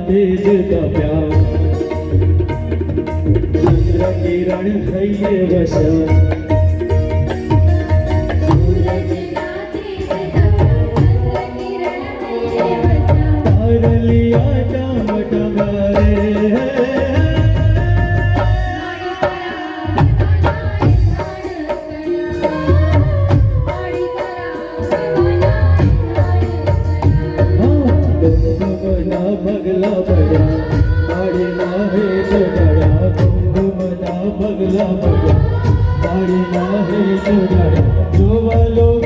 तेज तप्या चंद्र किरण थईए वसा तारलिया टमटमारे भगला बड़ा बाड़ी ना है जो बड़ा कुंभमना भगला बड़ा बाड़ी ना है जो बड़ा जो वालों